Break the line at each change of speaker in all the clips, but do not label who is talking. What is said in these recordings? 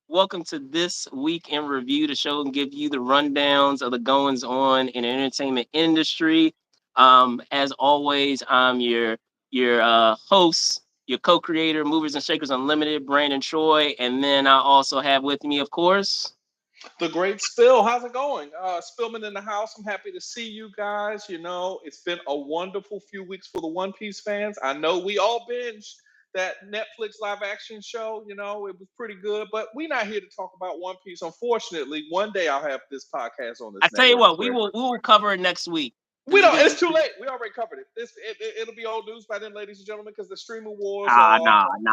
Welcome to This Week in Review, the show and give you the rundowns of the goings on in the entertainment industry. As always, I'm your host, your co-creator, Movers and Shakers Unlimited, Brandon Troy, and then I also have with me, of course.
The great Spill. How's it going? Spillman in the house. I'm happy to see you guys. It's been a wonderful few weeks for the One Piece fans. I know we all binged that Netflix live action show. It was pretty good, but we're not here to talk about One Piece. Unfortunately, one day I'll have this podcast on
I
this
tell you
network
what, we
where
will cover it next week.
we
Cause,
don't.
cause,
It's too late. We already covered it. It'll be old news by then, ladies and gentlemen, because the streaming wars
nah,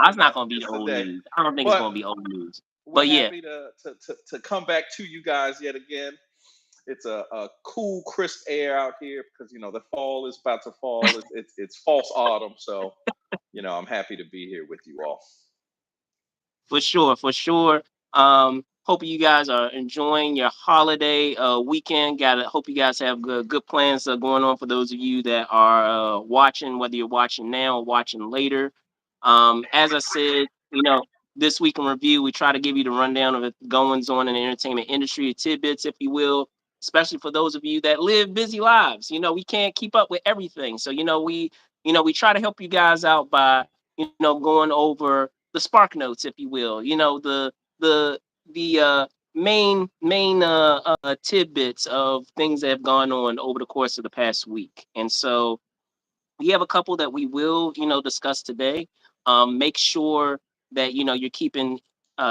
it's not gonna be
it's the
old
day.
news. I don't think it's
But
gonna be old news.
we're
But yeah,
happy to come back to you guys yet again. It's a cool, crisp air out here because the fall is about to fall. It's false autumn, so I'm happy to be here with you all.
for sure, for sure. Hope you guys are enjoying your holiday weekend. Got hope you guys have good plans going on for those of you that are watching, whether you're watching now or watching later. As I said, this week in review, we try to give you the rundown of the goings on in the entertainment industry, tidbits, if you will, especially for those of you that live busy lives. We can't keep up with everything, so we try to help you guys out by going over the spark notes, if you will. The main tidbits of things that have gone on over the course of the past week, and so we have a couple that we will discuss today. Make sure that you're keeping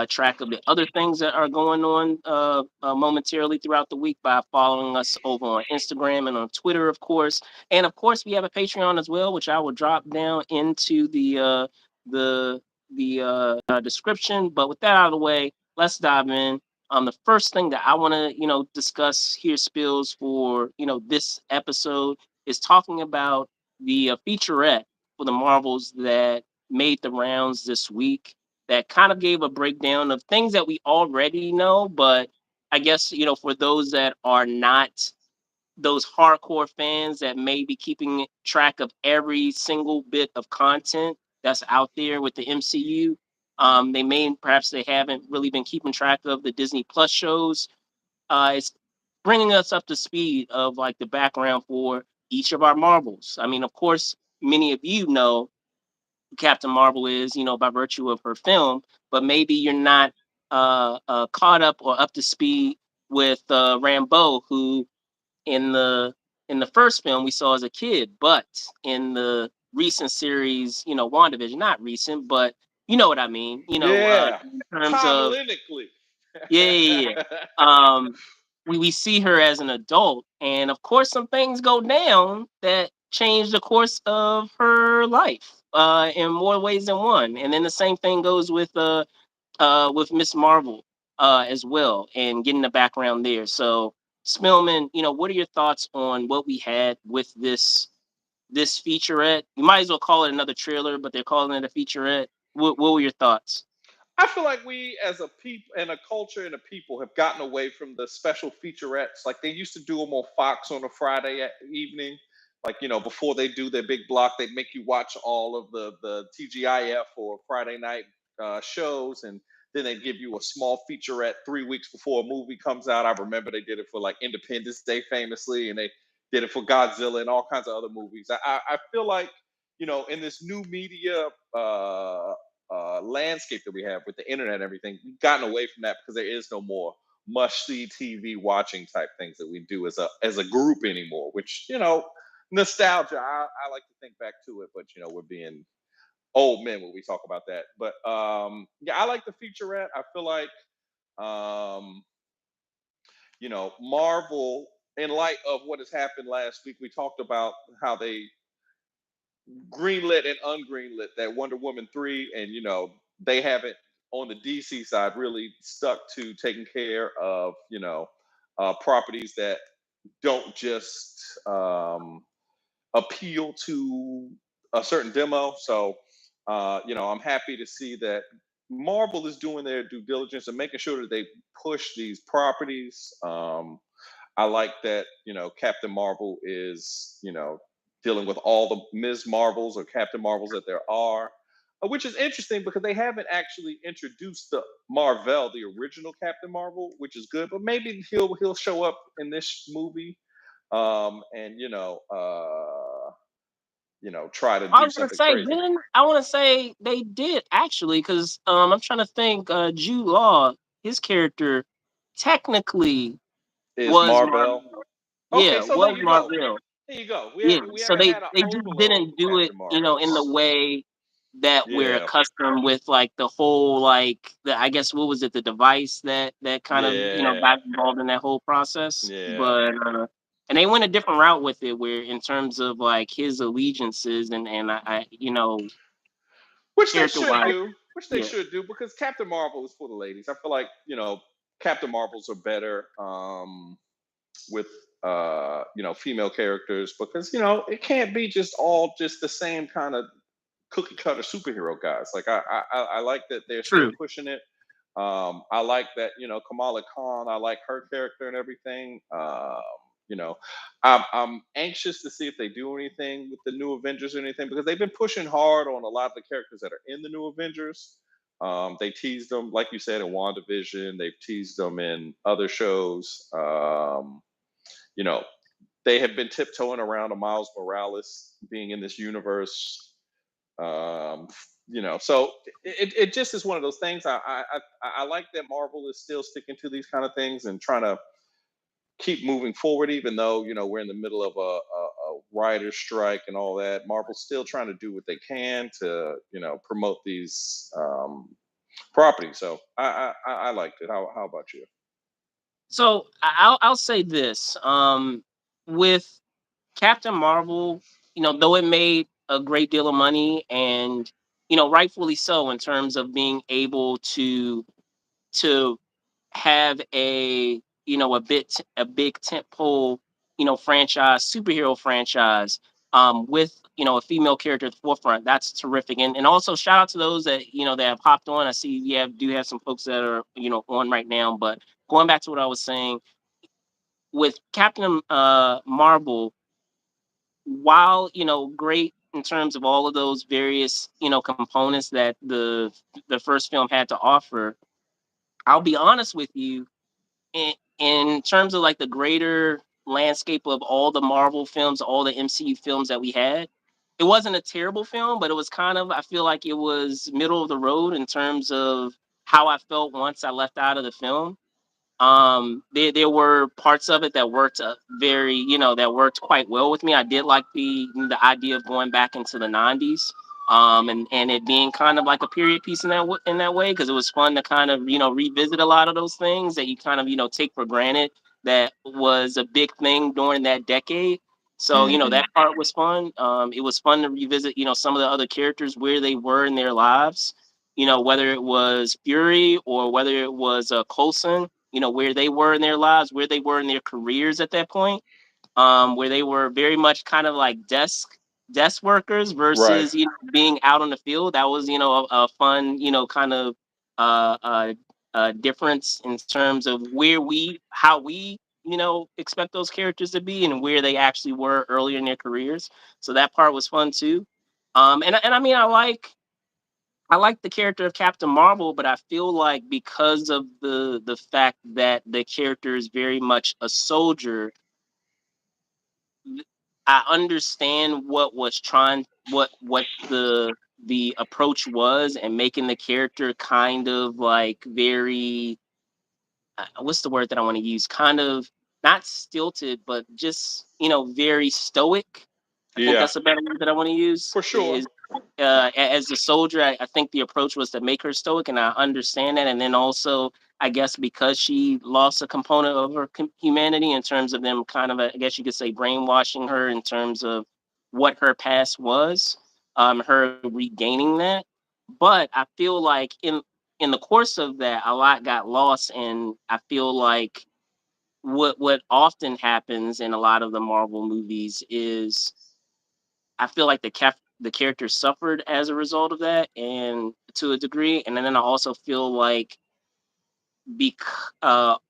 track of the other things that are going on momentarily throughout the week by following us over on Instagram and on Twitter, of course. And of course, we have a Patreon as well, which I will drop down into the description. But with that out of the way, let's dive in. The first thing that I want to discuss here, Spills, for this episode is talking about the featurette for the Marvels that made the rounds this week, that kind of gave a breakdown of things that we already know, but I guess for those that are not those hardcore fans that may be keeping track of every single bit of content that's out there with the MCU. Perhaps they haven't really been keeping track of the Disney Plus shows. It's bringing us up to speed of like the background for each of our Marvels. I mean, of course, many of you know who Captain Marvel is, by virtue of her film, but maybe you're not caught up or up to speed with Rambeau, who in the first film we saw as a kid, but in the recent series, WandaVision, not recent, but you know what I mean,
Yeah,
in terms of
timelinically.
yeah, yeah, yeah. We see her as an adult, and of course, some things go down that change the course of her life in more ways than one. And then the same thing goes with Miss Marvel as well, and getting the background there. So, Spillman, what are your thoughts on what we had with this featurette? You might as well call it another trailer, but they're calling it a featurette. What were your thoughts?
I feel like we, as a people and a culture and a people, have gotten away from the special featurettes. Like they used to do them on Fox on a Friday evening. Like before they do their big block, they'd make you watch all of the TGIF or Friday night shows, and then they'd give you a small featurette 3 weeks before a movie comes out. I remember they did it for like Independence Day famously, and they did it for Godzilla and all kinds of other movies. I feel like in this new media landscape that we have with the internet and everything, we've gotten away from that because there is no more must see TV watching type things that we do as a group anymore. Which nostalgia. I like to think back to it, but we're being old men when we talk about that. But yeah, I like the featurette. I feel like um, Marvel. In light of what has happened last week, we talked about how they greenlit and ungreenlit that Wonder Woman 3, and they haven't on the DC side really stuck to taking care of properties that don't just appeal to a certain demo. So I'm happy to see that Marvel is doing their due diligence and making sure that they push these properties. I like that Captain Marvel is dealing with all the Ms. Marvels or Captain Marvels that there are. which is interesting because they haven't actually introduced the Marvel, the original Captain Marvel, which is good. But maybe he'll show up in this movie, and try to
I
do
was gonna
something
say,
crazy.
then I want to say they did actually, because I'm trying to think. Jude Law, his character, technically
Is
was
Marvel?
Marvel.
Okay,
Yeah,
so there
was
you go.
Marvel.
There you go.
Yeah,
We
so
haven't
they
had an
they just
overload
didn't do it,
Captain
in the
Marvels.
way that we're
Yeah,
accustomed with, like the whole, like the, I guess, what was it, the device that kind of
yeah,
got involved in that whole process.
yeah.
But and they went a different route with it, where in terms of like his allegiances and I
Which they
character
should
wise,
do. Which they
yeah,
should do because Captain Marvel is for the ladies. I feel like Captain Marvels are better with female characters because it can't be just all just the same kind of cookie cutter superhero guys. Like I like that they're still
true.
pushing it. I like that Kamala Khan. I like her character and everything. You know, I'm anxious to see if they do anything with the new Avengers or anything because they've been pushing hard on a lot of the characters that are in the new Avengers. They teased them, like you said, in WandaVision. They've teased them in other shows. You know, they have been tiptoeing around a Miles Morales being in this universe. Um, so it just is one of those things. I like that Marvel is still sticking to these kind of things and trying to keep moving forward, even though we're in the middle of a writer's strike and all that. Marvel's still trying to do what they can to promote these properties. So I liked it. How about you?
So I'll say this, with Captain Marvel, though it made a great deal of money, and rightfully so, in terms of being able to have a big tentpole franchise, superhero franchise, with a female character at the forefront. That's terrific. And also shout out to those that that have hopped on. I see do have some folks that are on right now. But going back to what I was saying with Captain Marvel, while great in terms of all of those various components that the first film had to offer, I'll be honest with you, in terms of like the greater landscape of all the Marvel films, all the MCU films that we had, it wasn't a terrible film, but it was kind of, I feel like it was middle of the road in terms of how I felt once I left out of the film. There were parts of it that worked very, that worked quite well with me. I did like the idea of going back into the '90s, and it being kind of like a period piece in in that way, because it was fun to kind of revisit a lot of those things that you kind of take for granted that was a big thing during that decade. So
Hmm.
that part was fun. It was fun to revisit some of the other characters, where they were in their lives. Whether it was Fury or whether it was Coulson, where they were in their lives, where they were in their careers at that point, where they were very much kind of like desk workers
Right.
versus being out on the field. That was a fun kind of uh, uh, difference in terms of how we expect those characters to be and where they actually were earlier in their careers. So that part was fun too. And I mean, I like the character of Captain Marvel, but I feel like because of the fact that the character is very much a soldier, I understand what the approach was, and making the character kind of like very, what's the word that I want to use? Kind of not stilted, but just very stoic. I think
Yeah,
that's a better word that I want to use.
for sure.
Is as a soldier, I think the approach was to make her stoic, and I understand that. And then also, I guess because she lost a component of her humanity in terms of them kind of, I guess you could say, brainwashing her in terms of what her past was, her regaining that. But I feel like in the course of that, a lot got lost, and I feel like what often happens in a lot of the Marvel movies is I feel like the character suffered as a result of that, and to a degree. And then I also feel like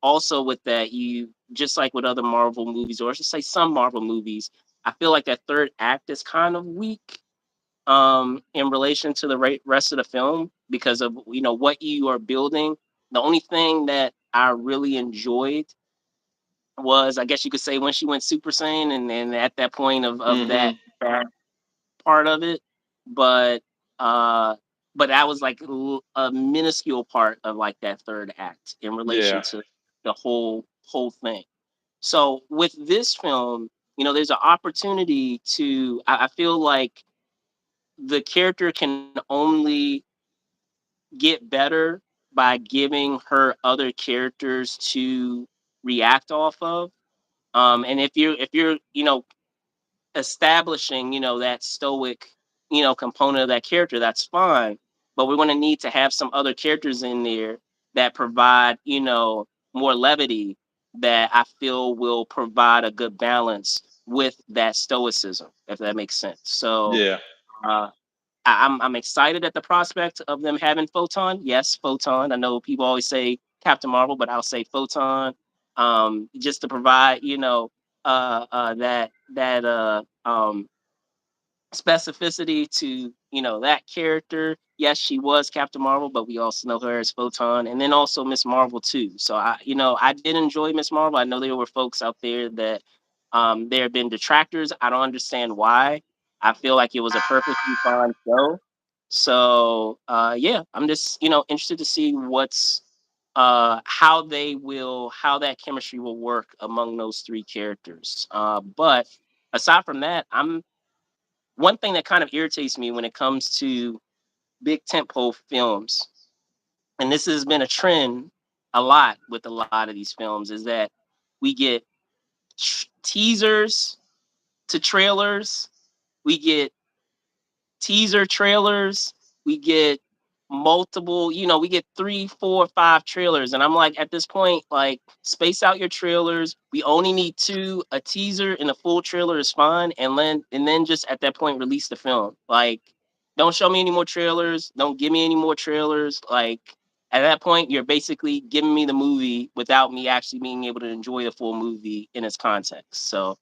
also with that, you just like with other Marvel movies, or I should say some Marvel movies, I feel like that third act is kind of weak. in relation to the rest of the film because of what you are building. The only thing that I really enjoyed was, I guess you could say, when she went Super Saiyan, and then at that point of
Hmm.
that part of it, but uh, but that was like a minuscule part of like that third act in relation
Yeah.
to the whole thing. So with this film, there's an opportunity to. I feel like the character can only get better by giving her other characters to react off of. And if you're establishing that stoic component of that character, that's fine. But we're going to need to have some other characters in there that provide more levity, that I feel will provide a good balance with that stoicism, if that makes sense. So
Yeah.
uh, I'm excited at the prospect of them having Photon. Yes, Photon. I know people always say Captain Marvel, but I'll say Photon. Just to provide, that specificity to that character. Yes, she was Captain Marvel, but we also know her as Photon, and then also Miss Marvel too. So I did enjoy Miss Marvel. I know there were folks out there that there have been detractors. I don't understand why. I feel like it was a perfectly fine show. So yeah, I'm just interested to see how that chemistry will work among those three characters. But aside from that, I'm one thing that kind of irritates me when it comes to big tentpole films, and this has been a trend a lot with a lot of these films, is that we get teasers to trailers, we get teaser trailers, we get we get three, four, five trailers. And I'm like, at this point, like, space out your trailers. We only need two. A teaser and a full trailer is fine. And then just at that point, release the film. Like, don't show me any more trailers. Don't give me any more trailers. Like, at that point, you're basically giving me the movie without me actually being able to enjoy the full movie in its context. So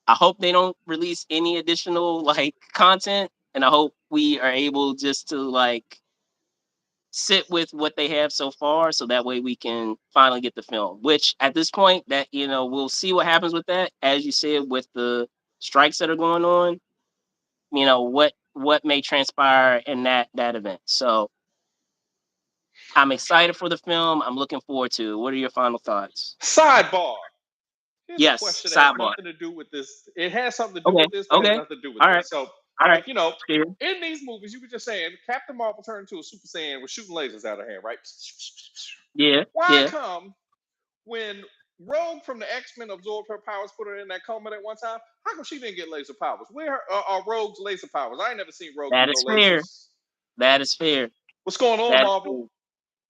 I hope they don't release any additional like content, and I hope we are able just to like sit with what they have so far, so that way we can finally get the film. Which at this point, that we'll see what happens with that. As you said, with the strikes that are going on, what may transpire in that event. So I'm excited for the film. I'm looking forward to it. What are your final thoughts?
Sidebar. Here's a
Yes,
question that has
sidebar.
nothing to do with this. It has something to do
Okay,
with this, but has
okay,
nothing to do with
all right,
this. So,
all right.
like,
Sure.
in these movies, you were just saying Captain Marvel turned into a Super Saiyan with shooting lasers out of hand, right?
Yeah,
Why
yeah.
come when Rogue from the X Men absorbed her powers, put her in that coma at one time? How come she didn't get laser powers? Where are Rogue's laser powers? I ain't never seen Rogue
That
use no
is fair.
lasers.
That is fair.
What's going on,
That is
Marvel?
fair.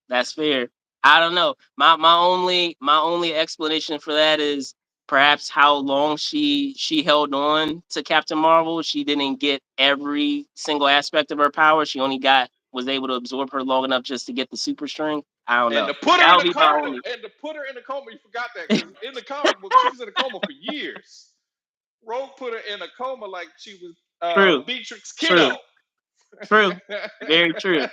That's fair. I don't know. My only explanation for that is perhaps how long she held on to Captain Marvel. She didn't get every single aspect of her power. She only was able to absorb her long enough just to get the super strength. I don't
And
know.
to put her in
That'll
a
be my
coma,
only.
and to put her in a coma, you forgot that because in the comic book she was in a coma for years. Rogue put her in a coma like she was
True.
Beatrix
True.
Kiddo.
True. Very true.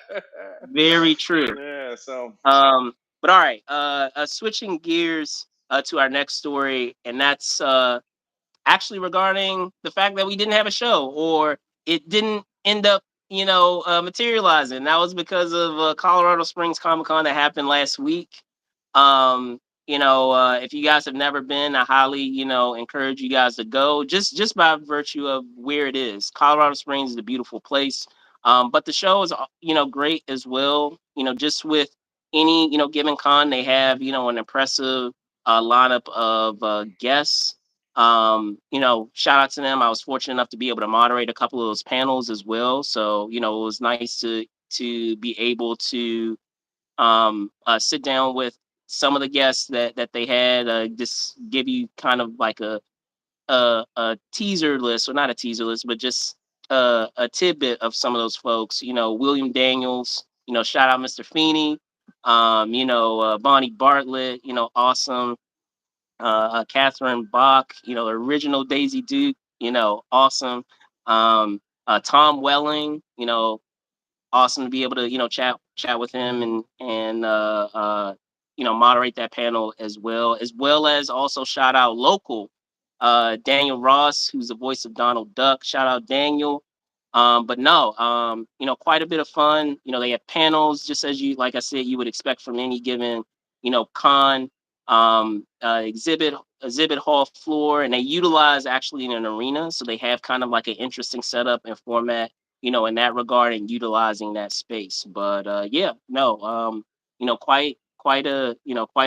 Very true.
Yeah, so
But all right. Switching gears to our next story, and that's actually regarding the fact that we didn't have a show, or it didn't end up materializing. That was because of Colorado Springs Comic Con that happened last week. um if you guys have never been, I highly encourage you guys to go, just by virtue of where it is. Colorado Springs is a beautiful place. But the show is great as well. Just with any given con, they have an impressive lineup of guests. Shout out to them. I was fortunate enough to be able to moderate a couple of those panels as well. So, it was nice to be able to sit down with some of the guests that they had. Just give you kind of like a teaser list, or not a teaser list, but just a tidbit of some of those folks. William Daniels. Shout out Mr. Feeney. Bonnie Bartlett. Awesome. Catherine Bach, original Daisy Duke, awesome. Tom Welling, awesome to be able to chat with him and moderate that panel as well as also shout out local Daniel Ross, who's the voice of Donald Duck. Shout out Daniel. But no, quite a bit of fun. They have panels, just as you, like I said, you would expect from any given, con, exhibit hall floor, and they utilize actually in an arena, so they have kind of like an interesting setup and format, in that regard, and utilizing that space. But yeah, no, quite a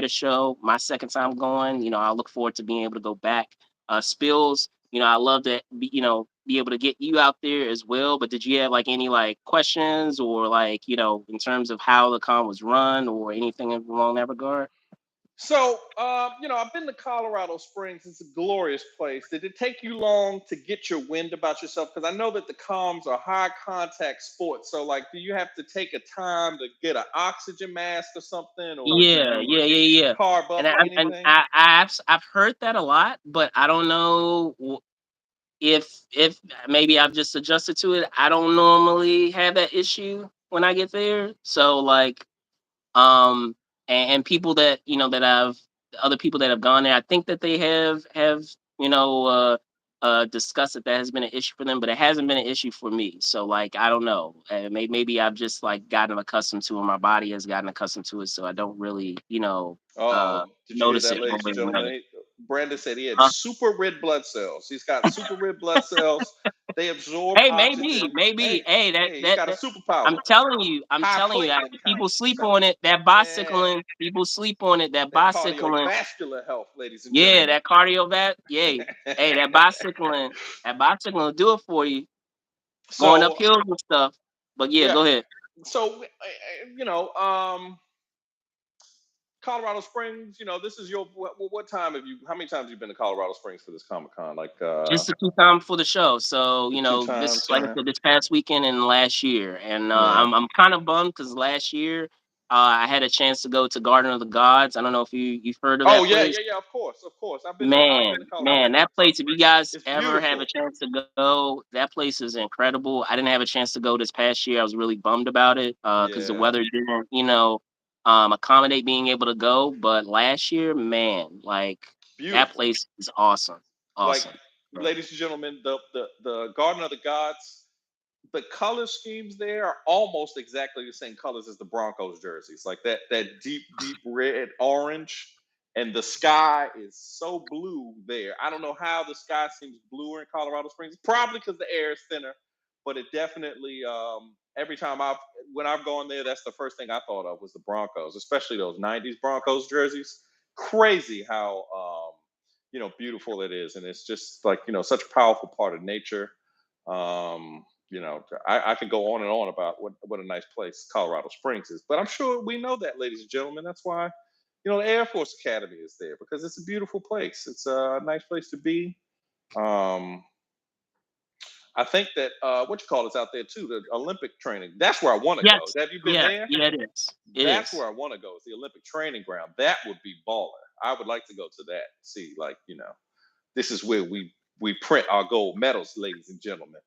show. My second time going, I look forward to being able to go back. Spills, I love to be able to get you out there as well. But did you have like any like questions or like, in terms of how the con was run or anything along that regard?
So, I've been to Colorado Springs. It's a glorious place. Did it take you long to get your wind about yourself? Because I know that the comms are high contact sports. So, like, do you have to take a time to get an oxygen mask or something, or do
Yeah,
you
yeah, yeah, yeah.
carb up
And
or anything?
I've heard that a lot, but I don't know if maybe I've just adjusted to it. I don't normally have that issue when I get there. So like and people that that I've other people that have gone there, I think that they have you know discussed that has been an issue for them, but it hasn't been an issue for me. So like I don't know, maybe I've just like gotten accustomed to it, my body has gotten accustomed to it, so I don't really
Oh, did you hear
notice
that,
it one
ladies
way
and
or another.
gentlemen? Brandon said he had
Uh,
super red blood cells. He's got super red blood cells. They absorb
hey, maybe
oxygen.
maybe
Hey,
hey
hey, he's got a
I'm
superpower.
telling you,
High platelet
people
count.
sleep on it. That
Man,
bicycling, people sleep on it. That
that
bicycling.
cardiovascular health, ladies and
Yeah,
gentlemen.
that cardiovascular. Yeah, hey, that bicycling will do it for you. Going up
So
hills and stuff. But yeah,
yeah,
go ahead.
so Colorado Springs. This is your what time have you? How many times have you been to Colorado Springs for this Comic Con? Like
Just the 2 time for the show. So
the two
this
times.
like I said, this past weekend and last year, and
Yeah.
I'm kind of bummed because last year I had a chance to go to Garden of the Gods. I don't know if you've heard of
Oh
that
yeah,
place.
yeah, yeah. Of course, of course. I've been to Colorado
Man, that
Springs.
place, if you guys
It's
ever have a
beautiful.
chance to go, that place is incredible. I didn't have a chance to go this past year. I was really bummed about it because the
Yeah,
weather didn't, accommodate being able to go. But last year, man, like that
beautiful.
place is awesome.
Like,
Awesome. Bro.
ladies and gentlemen, the Garden of the Gods, the color schemes there are almost exactly the same colors as the Broncos jerseys, like that deep red orange, and the sky is so blue there. I don't know how the sky seems bluer in Colorado Springs. Probably because the air is thinner, but it definitely every time I've gone there, that's the first thing I thought of was the Broncos, especially those '90s Broncos jerseys. Crazy how beautiful it is, and it's just like such a powerful part of nature. I could go on and on about what a nice place Colorado Springs is, but I'm sure we know that, ladies and gentlemen. That's why the Air Force Academy is there, because it's a beautiful place. It's a nice place to be. Um, I think that what you call is out there too. The Olympic training. That's where I want to go.
Yes.
Have you been
Yeah.
there?
Yeah. It is. It
That's
is.
where I want to go. It's the Olympic training ground. That would be baller. I would like to go to that. See, like this is where we print our gold medals, ladies and gentlemen.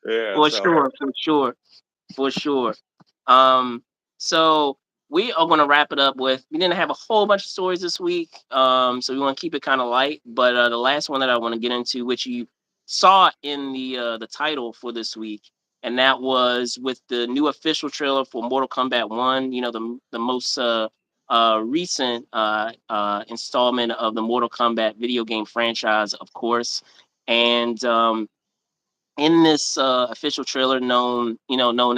Yeah.
For
So
sure. For sure. For sure. Um, so we are going to wrap it up with. We didn't have a whole bunch of stories this week, so we want to keep it kind of light. But the last one that I want to get into, which you saw in the title for this week, and that was with the new official trailer for Mortal Kombat One. The most recent installment of the Mortal Kombat video game franchise, of course, and in this official trailer known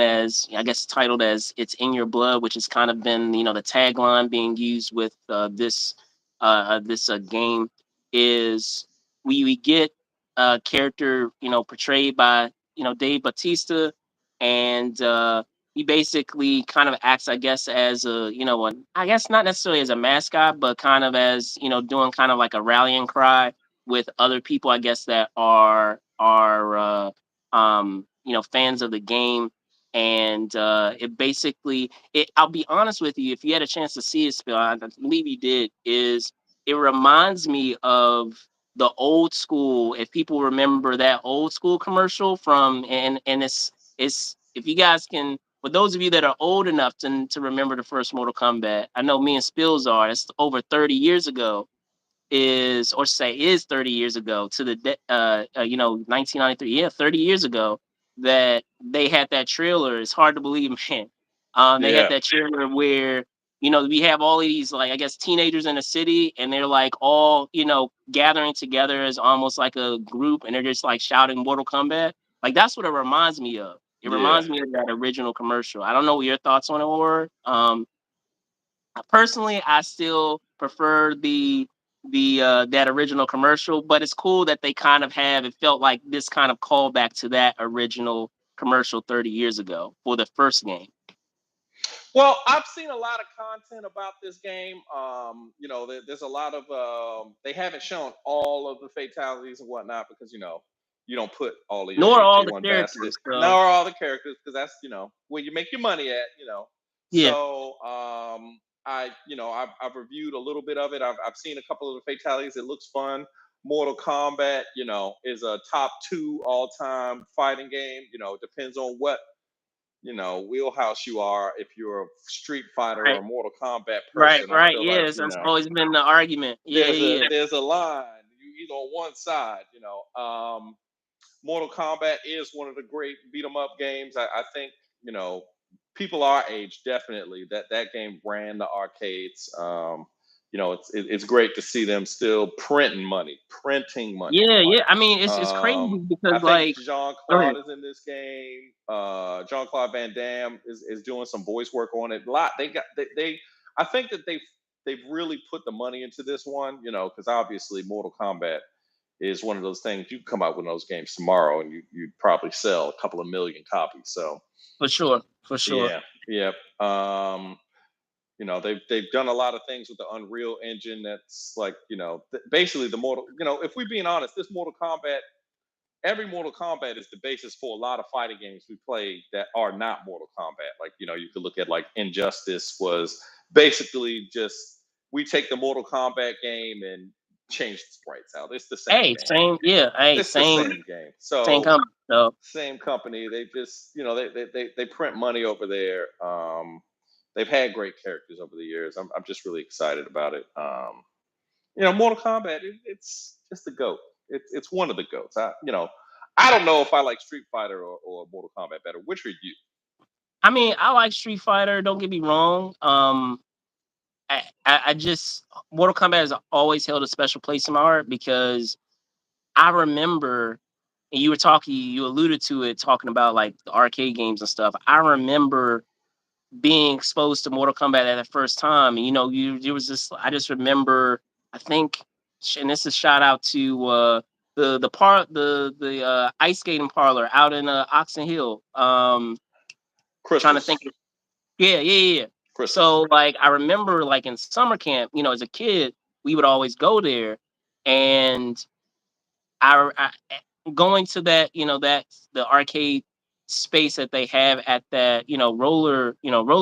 as, I guess, titled as "It's in Your Blood," which has kind of been the tagline being used with this game, is we get a character portrayed by Dave Batista, and he basically kind of acts, I guess, as I guess not necessarily as a mascot, but kind of as doing kind of like a rallying cry with other people, I guess, that are fans of the game. And it basically, I'll be honest with you, if you had a chance to see it, Spill, I believe you did, is it reminds me of the old school, if people remember that old school commercial from, and it's if you guys can, for those of you that are old enough to remember the first Mortal Kombat, I know me and Spills are. It's over 30 years ago, is, or say is 30 years ago to the 1993, yeah, 30 years ago, that they had that trailer. It's hard to believe, man. They had
Yeah,
that trailer where, we have all of these, like, I guess, teenagers in a city, and they're like all, gathering together as almost like a group, and they're just like shouting Mortal Kombat. Like, that's what it reminds me of. It
yeah.
reminds me of that original commercial. I don't know what your thoughts on it were. Personally, I still prefer the that original commercial, but it's cool that they kind of have, it felt like this kind of callback to that original commercial 30 years ago for the first game.
Well, I've seen a lot of content about this game. There's a lot of they haven't shown all of the fatalities and whatnot because you don't put all of your
Nor
eggs
all
in
the
one basket.
characters.
Nor
So
all the characters because that's where you make your money at.
yeah.
So I've reviewed a little bit of it. I've seen a couple of the fatalities. It looks fun. Mortal Kombat, is a top two all time fighting game. Depends on what wheelhouse you are. If you're a Street Fighter or
Right.
a Mortal Kombat
Right.
person, I
Right.
feel like
Yes. That's always been the argument. Yeah. Yeah. Yeah.
there's a line. You either on one side. Mortal Kombat is one of the great beat 'em up games. I think people our age definitely that game ran the arcades. It's great to see them still printing money.
Yeah. Yeah. I mean, it's crazy
I
because,
think
like,
Jean
go ahead.
Claude is in this game. Jean Claude Van Damme is doing some voice work on it. A lot they I think that they've really put the money into this one. Because obviously Mortal Kombat is one of those things you come out with those games tomorrow and you'd probably sell a couple of million copies. So
For sure. For sure.
yeah, yep. They've done a lot of things with the Unreal Engine. That's like basically the Mortal. If we're being honest, this Mortal Kombat, every Mortal Kombat is the basis for a lot of fighting games we play that are not Mortal Kombat. Like you could look at like Injustice was basically just we take the Mortal Kombat game and change the sprites out. It's the same
Hey,
game.
same. Yeah. Hey,
It's the same game.
same
So
company. So
same company. They just they print money over there. They've had great characters over the years. I'm just really excited about it. Mortal Kombat. It's just the goat. It's one of the goats. I don't know if I like Street Fighter or Mortal Kombat better. Which are you?
I mean, I like Street Fighter. Don't get me wrong. I just, Mortal Kombat has always held a special place in my heart because I remember, and you alluded to it, talking about like the arcade games and stuff. I remember being exposed to Mortal Kombat at the first time. And, there was this. I just remember. I think, and this is shout out to the ice skating parlor out in Oxon Hill. Trying to think.
Crystals.
Yeah, yeah, yeah, yeah. So,
Crystals.
like, I remember, like, in summer camp, as a kid, we would always go there, and going to that, that the arcade space that they have at that, roller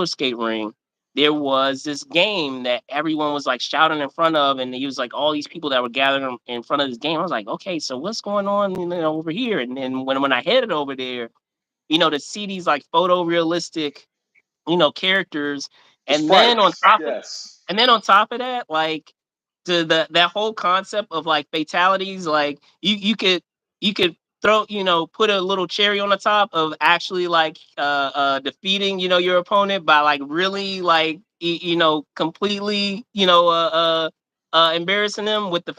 skate ring. There was this game that everyone was like shouting in front of, and it was like all these people that were gathering in front of this game. I was like, okay, so what's going on, over here? And then when I headed over there, to see these like photorealistic, characters,
The
and then on
sprites.
top of
Yes.
that, like, that whole concept of like fatalities, like, you could throw, put a little cherry on the top of actually like defeating, your opponent by like really like completely, embarrassing them with the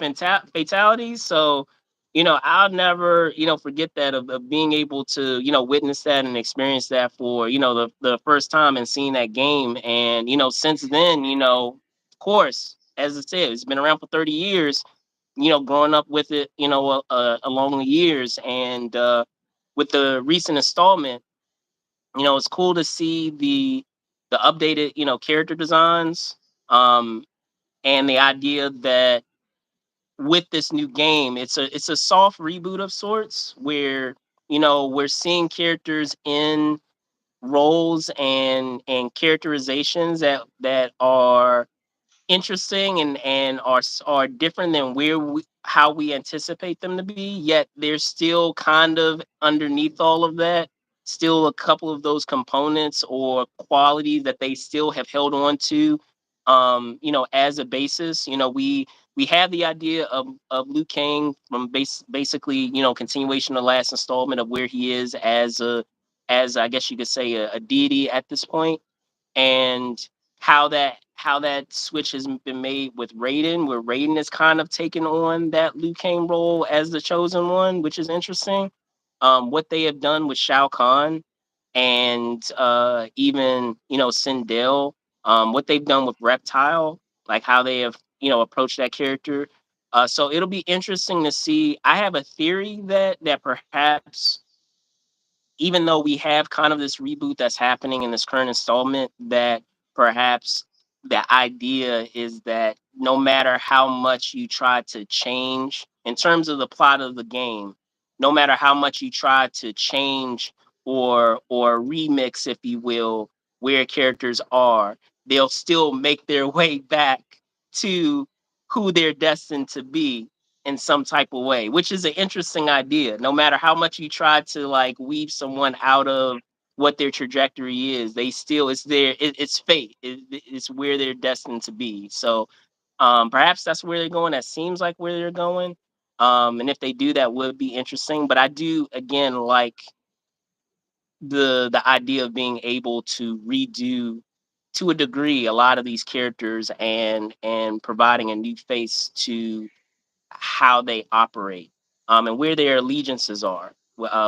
fatalities. So, I'll never, forget that, of being able to, witness that and experience that for, the first time, and seeing that game. And, since then, of course, as I said, it's been around for 30 years, growing up with it, along the years. And with the recent installment, it's cool to see the updated, character designs, um, and the idea that with this new game, it's a soft reboot of sorts, where, we're seeing characters in roles and characterizations that are interesting, and are different than how we anticipate them to be, yet there's still kind of underneath all of that, still a couple of those components or qualities that they still have held on to, as a basis. We have the idea of Liu Kang from basically, continuation of the last installment of where he is as I guess you could say a deity at this point, and how that switch has been made with Raiden, where Raiden is kind of taking on that Liu Kang role as the chosen one, which is interesting. What they have done with Shao Kahn and even Sindel, what they've done with Reptile, like how they have approached that character. So it'll be interesting to see. I have a theory that perhaps, even though we have kind of this reboot that's happening in this current installment, that perhaps the idea is that no matter how much you try to change in terms of the plot of the game, no matter how much you try to change or remix, if you will, where characters are, they'll still make their way back to who they're destined to be in some type of way, which is an interesting idea. No matter how much you try to like weave someone out of what their trajectory is, they still it's fate. It's where they're destined to be. So perhaps that's where they're going. That seems like where they're going. And if they do, that would be interesting. But I do again like the idea of being able to redo to a degree a lot of these characters and providing a new face to how they operate, and where their allegiances are,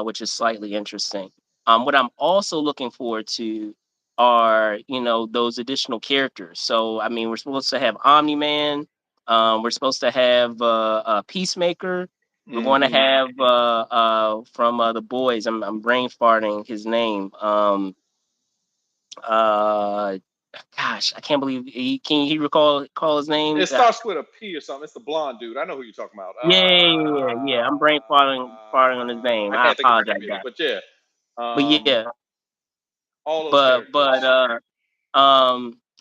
which is slightly interesting. What I'm also looking forward to are those additional characters. So I mean, we're supposed to have Omni Man. We're supposed to have Peacemaker. We're going to
Hmm.
have from the boys. I'm brain farting his name. Uh, Gosh, I can't believe he can. He recall his name?
It starts with a P or something. It's the blonde dude. I know who you're talking about.
Yeah. I'm brain farting on his name.
I
I
can't think of it
apologize,
immediately,
guys.
but yeah,
But
um,
yeah,
all those
but
characters.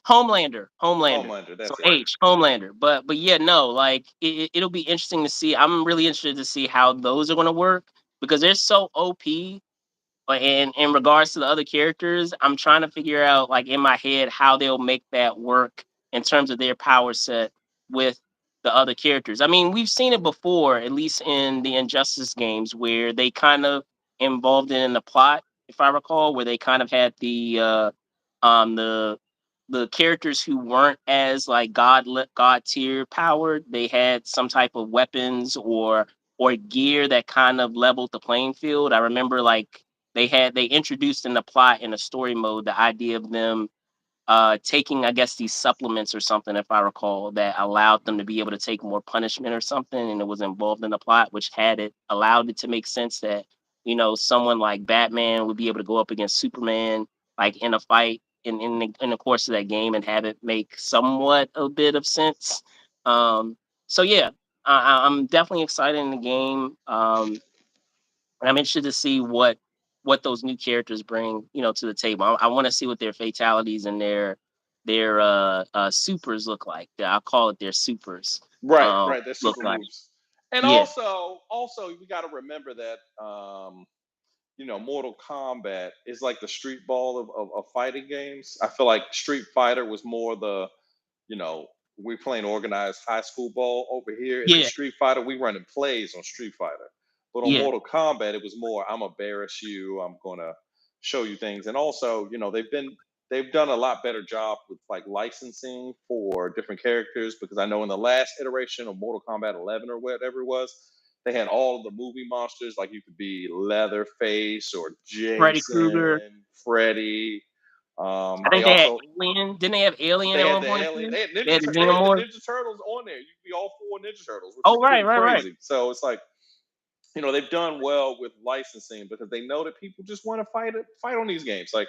Homelander.
Homelander.
So
That's it.
H Homelander. But yeah, no, like it'll be interesting to see. I'm really interested to see how those are going to work because they're so OP. But in regards to the other characters, I'm trying to figure out like in my head how they'll make that work in terms of their power set with the other characters. I mean, we've seen it before, at least in the Injustice games, where they kind of involved in the plot, if I recall, where they kind of had um the the characters who weren't as like god tier powered, they had some type of weapons or gear that kind of leveled the playing field. I remember like they introduced in the plot in the story mode the idea of them taking, I guess, these supplements or something, if I recall, that allowed them to be able to take more punishment or something, and it was involved in the plot, which had it allowed it to make sense that someone like Batman would be able to go up against Superman like in a fight in the course of that game and have it make somewhat a bit of sense. So yeah, I'm definitely excited in the game. And I'm interested to see what those new characters bring, to the table. I want to see what their fatalities and their supers look like. I'll call it their supers.
Right, right. They're
Look
super
like.
moves. And
Yeah,
also, we got to remember that Mortal Kombat is like the street ball of fighting games. I feel like Street Fighter was more the you know, we playing organized high school ball over here. And then
yeah,
Street Fighter, we running plays on Street Fighter. But on
yeah.
Mortal Kombat, it was more I'm embarrass you, I'm gonna show you things. And also, they've done a lot better job with like licensing for different characters because I know in the last iteration of Mortal Kombat 11 or whatever it was, they had all of the movie monsters like you could be Leatherface or
Freddy Krueger.
Jason, Freddy.
I
They
think they had
also
Alien. Didn't they have Alien
they
at
had
one
the
point
alien.
too?
They had
They had the
They had the
Xenomorph.
Ninja Turtles on there. You could be all four Ninja Turtles, which
Oh,
is
right,
pretty
right, right.
crazy. So it's like they've done well with licensing because they know that people just want to fight on these games. Like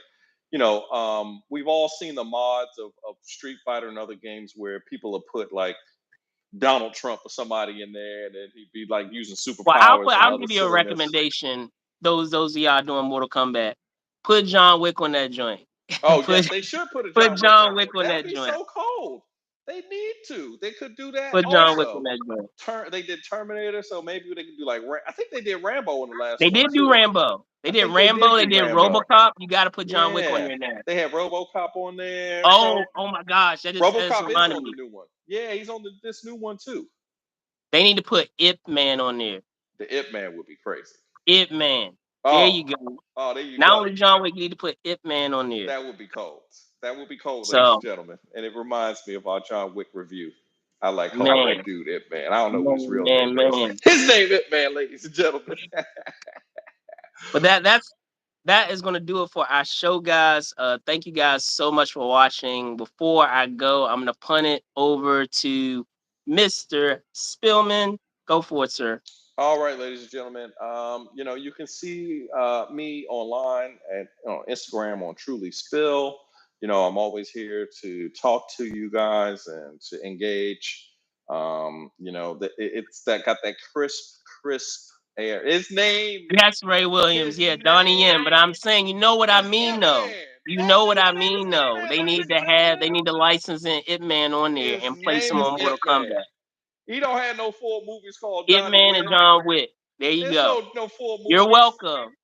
we've all seen the mods of Street Fighter and other games where people have put like Donald Trump or somebody in there, and then he'd be like using
Well,
superpowers and
I'll
other
give you a
silliness.
recommendation. Those of y'all doing Mortal Kombat, put John Wick on that joint.
Oh
put
yes, they should put a
put
John Wick
John
on there.
Wick on
That'd
that
be
joint.
so cold. They need to. They could do that
Put John Wick in
also.
that joint.
They did Terminator, so maybe they can do like I think they did Rambo in the last
They
one
did do
too.
Rambo. They
I
did
think they
Rambo.
did
They
do
did
Rambo.
RoboCop. You got to put John Wick on
Yeah,
there now.
they had RoboCop on there.
Oh,
So
oh my gosh, that just
RoboCop is
reminded
on the
me.
new one. Yeah, he's on this new one too.
They need to put Ip Man on there.
The Ip Man would be crazy.
Ip Man. There
Oh,
you go.
oh, there you
Not
go.
only John Wick, you need to put Ip Man on there.
That would be cold. That would be cold, ladies and
So,
gentlemen. And it reminds me of our John Wick review. I like calling
man,
that dude Ip Man. I don't know what his
man,
real
man,
name is.
man.
His name Ip Man, ladies and gentlemen.
But that is gonna do it for our show, guys. Thank you guys so much for watching. Before I go, I'm gonna punt it over to Mr. Spillman. Go for it, sir.
All right, ladies and gentlemen. You can see me online at on Instagram on Truly Spill. I'm always here to talk to you guys and to engage. It's that got that crisp air. His name,
That's Ray Williams.
his
Yeah, Donnie
name
Yen. But I'm saying, you know what I
is
mean,
Ip
though.
Man.
You
That
know what
dude's
I
name is
mean,
Ip
though.
Man,
They
ladies
need
and
to have, they
gentlemen.
need to license in Ip Man on there
His
and place
name
him
is
on
Ip
Mortal
Man.
Kombat.
He don't have no full movies called
Ip
Donnie
Man and
Yen.
John Wick. There you
There's
go.
no full
You're
movies.
welcome.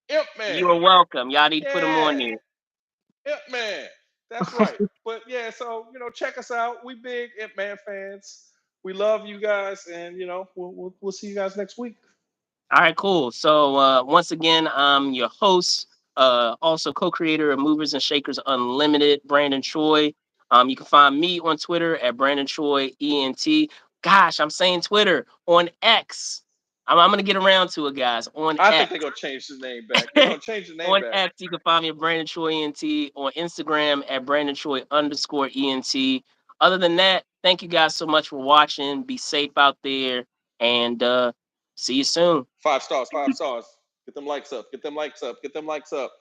Ip
You
Man.
are welcome. Y'all need to put him on
Yeah.
there.
Ip Man. That's right. But yeah, so check us out. We big Ip Man fans. We love you guys, and we'll see you guys next week.
All right, cool. So once again, I'm your host, also co-creator of Movers and Shakers Unlimited, Brandon Choi. You can find me on Twitter at Brandon Choi ENT. Gosh, I'm saying Twitter on X. I'm gonna get around to it, guys. On
I think
X.
they're gonna change the name back. They're gonna change the name
On
back.
X, you can find me at Brandon Choi ENT, on Instagram at Brandon Choi _ENT. Other than that, thank you guys so much for watching. Be safe out there, and see you soon.
5 stars, 5 stars. Get them likes up. Get them likes up. Get them likes up.